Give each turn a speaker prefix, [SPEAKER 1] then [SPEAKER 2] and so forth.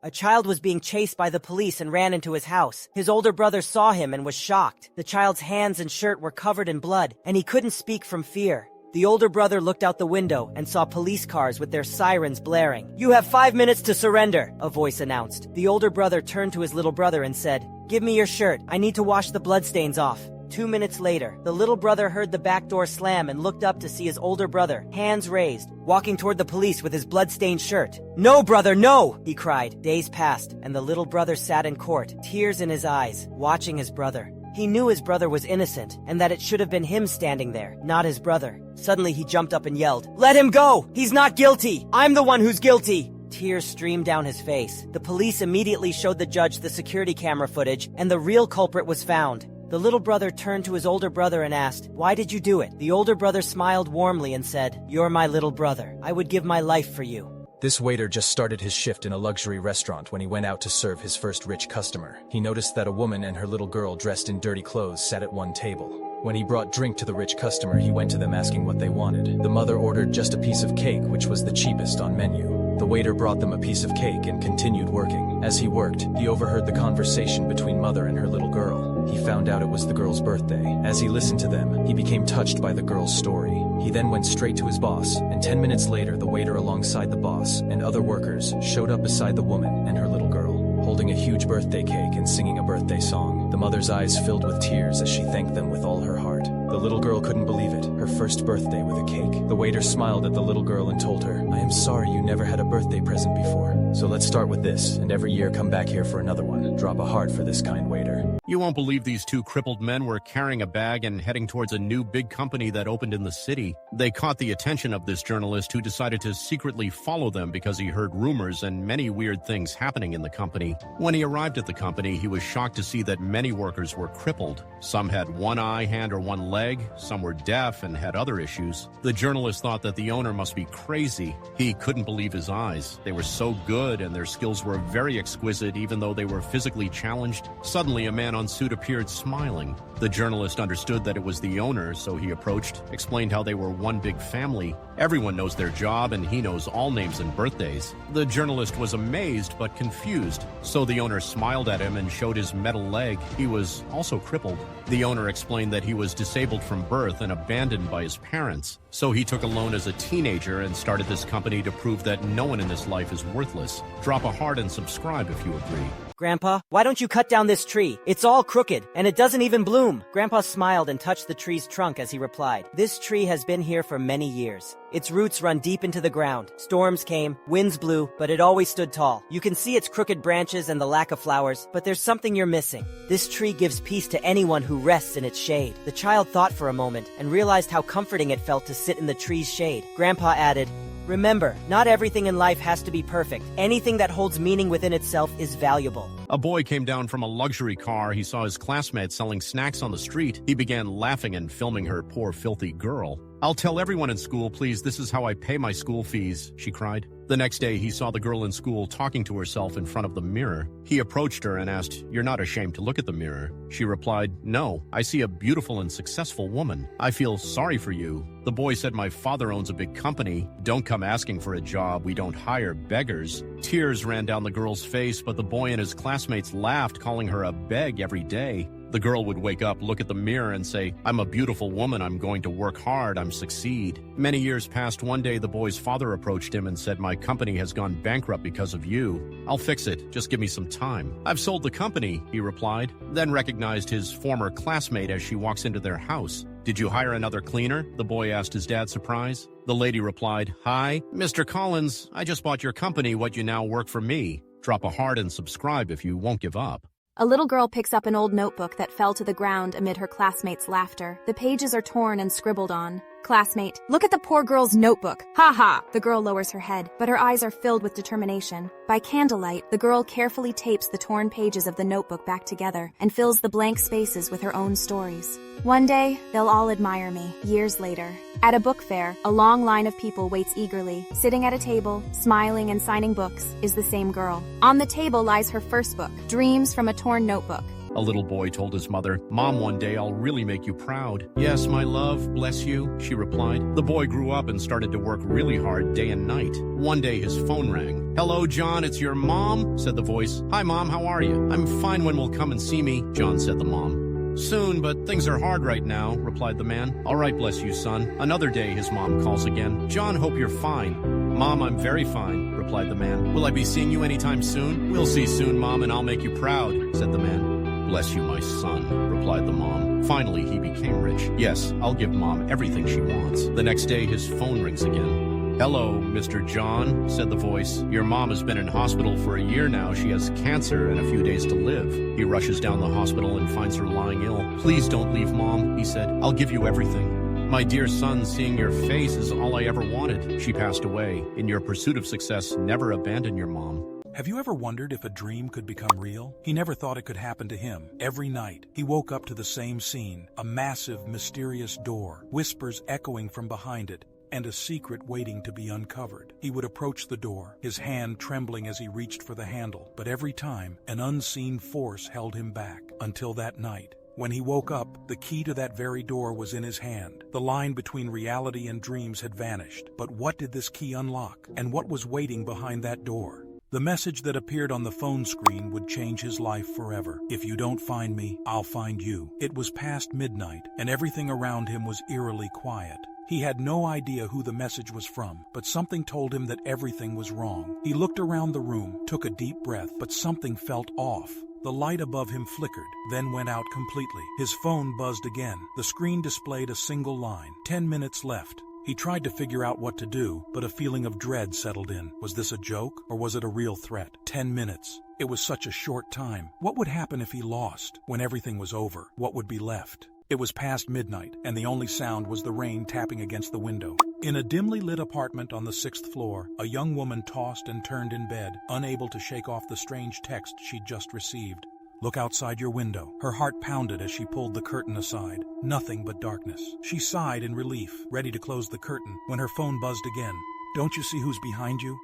[SPEAKER 1] A child was being chased by the police and ran into his house. His older brother saw him and was shocked. The child's hands and shirt were covered in blood, and he couldn't speak from fear. The older brother looked out the window and saw police cars with their sirens blaring. "You have 5 minutes to surrender," a voice announced. The older brother turned to his little brother and said, "Give me your shirt. I need to wash the bloodstains off." 2 minutes later, the little brother heard the back door slam and looked up to see his older brother, hands raised, walking toward the police with his bloodstained shirt. "No, brother, no!" he cried. Days passed, and the little brother sat in court, tears in his eyes, watching his brother. He knew his brother was innocent, and that it should have been him standing there, not his brother. Suddenly he jumped up and yelled, "Let him go! He's not guilty! I'm the one who's guilty!" Tears streamed down his face. The police immediately showed the judge the security camera footage, and the real culprit was found. The little brother turned to his older brother and asked, "Why did you do it?" The older brother smiled warmly and said, "You're my little brother. I would give my life for you."
[SPEAKER 2] This waiter just started his shift in a luxury restaurant when he went out to serve his first rich customer. He noticed that a woman and her little girl dressed in dirty clothes sat at one table. When he brought drink to the rich customer, he went to them asking what they wanted. The mother ordered just a piece of cake, which was the cheapest on menu. The waiter brought them a piece of cake and continued working. As he worked, he overheard the conversation between mother and her little girl. He found out it was the girl's birthday. As he listened to them, he became touched by the girl's story. He then went straight to his boss, and 10 minutes later, the waiter alongside the boss and other workers showed up beside the woman and her little girl, holding a huge birthday cake and singing a birthday song. The mother's eyes filled with tears as she thanked them with all her heart. The little girl couldn't believe it, her first birthday with a cake. The waiter smiled at the little girl and told her, "I am sorry you never had a birthday present before. So let's start with this, and every year come back here for another one. Drop a heart for this kind waiter."
[SPEAKER 3] You won't believe these two crippled men were carrying a bag and heading towards a new big company that opened in the city. They caught the attention of this journalist who decided to secretly follow them because he heard rumors and many weird things happening in the company. When he arrived at the company, he was shocked to see that many workers were crippled. Some had one eye, hand, or one leg. Some were deaf and had other issues. The journalist thought that the owner must be crazy. He couldn't believe his eyes. They were so good and their skills were very exquisite even though they were physically challenged. Suddenly, a man on suit appeared smiling. The journalist understood that it was the owner, so he approached, explained how they were one big family. Everyone knows their job and he knows all names and birthdays. The journalist was amazed but confused, so the owner smiled at him and showed his metal leg. He was also crippled. The owner explained that he was disabled from birth and abandoned by his parents. So he took a loan as a teenager and started this company to prove that no one in this life is worthless. Drop a heart and subscribe if you agree.
[SPEAKER 1] "Grandpa, why don't you cut down this tree? It's all crooked, and it doesn't even bloom." Grandpa smiled and touched the tree's trunk as he replied, "This tree has been here for many years. Its roots run deep into the ground. Storms came, winds blew, but it always stood tall. You can see its crooked branches and the lack of flowers, but there's something you're missing. This tree gives peace to anyone who rests in its shade." The child thought for a moment and realized how comforting it felt to sit in the tree's shade. Grandpa added, "Remember, not everything in life has to be perfect. Anything that holds meaning within itself is valuable."
[SPEAKER 3] A boy came down from a luxury car. He saw his classmates selling snacks on the street. He began laughing and filming her, poor filthy girl. "I'll tell everyone in school, please. This is how I pay my school fees," she cried. The next day, he saw the girl in school talking to herself in front of the mirror. He approached her and asked, "You're not ashamed to look at the mirror?" She replied, "No, I see a beautiful and successful woman. I feel sorry for you." The boy said, "My father owns a big company. Don't come asking for a job. We don't hire beggars." Tears ran down the girl's face, but the boy and his classmates laughed, calling her a beg every day. The girl would wake up, look at the mirror, and say, "I'm a beautiful woman. I'm going to work hard. I'm succeed." Many years passed. One day, the boy's father approached him and said, "My company has gone bankrupt because of you. I'll fix it. Just give me some time." "I've sold the company," he replied, then recognized his former classmate as she walks into their house. "Did you hire another cleaner?" the boy asked his dad, surprised. The lady replied, "Hi, Mr. Collins. I just bought your company. What, you now work for me?" Drop a heart and subscribe if you won't give up.
[SPEAKER 4] A little girl picks up an old notebook that fell to the ground amid her classmates' laughter. The pages are torn and scribbled on. Classmate, look at the poor girl's notebook. Ha ha! The girl lowers her head, but her eyes are filled with determination. By candlelight, the girl carefully tapes the torn pages of the notebook back together and fills the blank spaces with her own stories. One day, they'll all admire me. Years later. At a book fair, a long line of people waits eagerly. Sitting at a table, smiling and signing books, is the same girl. On the table lies her first book, Dreams from a Torn Notebook.
[SPEAKER 3] A little boy told his mother, "Mom, one day I'll really make you proud." "Yes, my love, bless you," she replied. The boy grew up and started to work really hard day and night. One day his phone rang. "Hello, John, it's your mom," said the voice. "Hi, Mom, how are you?" "I'm fine. When will come and see me?" John said the mom. "Soon, but things are hard right now," replied the man. "All right, bless you, son." Another day, his mom calls again. "John, hope you're fine." "Mom, I'm very fine," replied the man. "Will I be seeing you anytime soon?" "We'll see soon, Mom, and I'll make you proud," said the man. "Bless you, my son," replied the mom. Finally, he became rich. "Yes, I'll give Mom everything she wants." The next day, his phone rings again. "Hello, Mr. John," said the voice. "Your mom has been in hospital for a year now. She has cancer and a few days to live." He rushes down the hospital and finds her lying ill. "Please don't leave, Mom," he said. "I'll give you everything." "My dear son, seeing your face is all I ever wanted." She passed away. In your pursuit of success, never abandon your mom.
[SPEAKER 5] Have you ever wondered if a dream could become real? He never thought it could happen to him. Every night, he woke up to the same scene, a massive, mysterious door, whispers echoing from behind it, and a secret waiting to be uncovered. He would approach the door, his hand trembling as he reached for the handle, but every time, an unseen force held him back, until that night. When he woke up, the key to that very door was in his hand. The line between reality and dreams had vanished. But what did this key unlock? And what was waiting behind that door? The message that appeared on the phone screen would change his life forever. "If you don't find me, I'll find you." It was past midnight, and everything around him was eerily quiet. He had no idea who the message was from, but something told him that everything was wrong. He looked around the room, took a deep breath, but something felt off. The light above him flickered, then went out completely. His phone buzzed again. The screen displayed a single line. 10 minutes left. He tried to figure out what to do, but a feeling of dread settled in. Was this a joke, or was it a real threat? 10 minutes. It was such a short time. What would happen if he lost? When everything was over, what would be left? It was past midnight, and the only sound was the rain tapping against the window. In a dimly lit apartment on the 6th floor, a young woman tossed and turned in bed, unable to shake off the strange text she'd just received. "Look outside your window." Her heart pounded as she pulled the curtain aside. Nothing but darkness. She sighed in relief, ready to close the curtain, when her phone buzzed again. "Don't you see who's behind you?"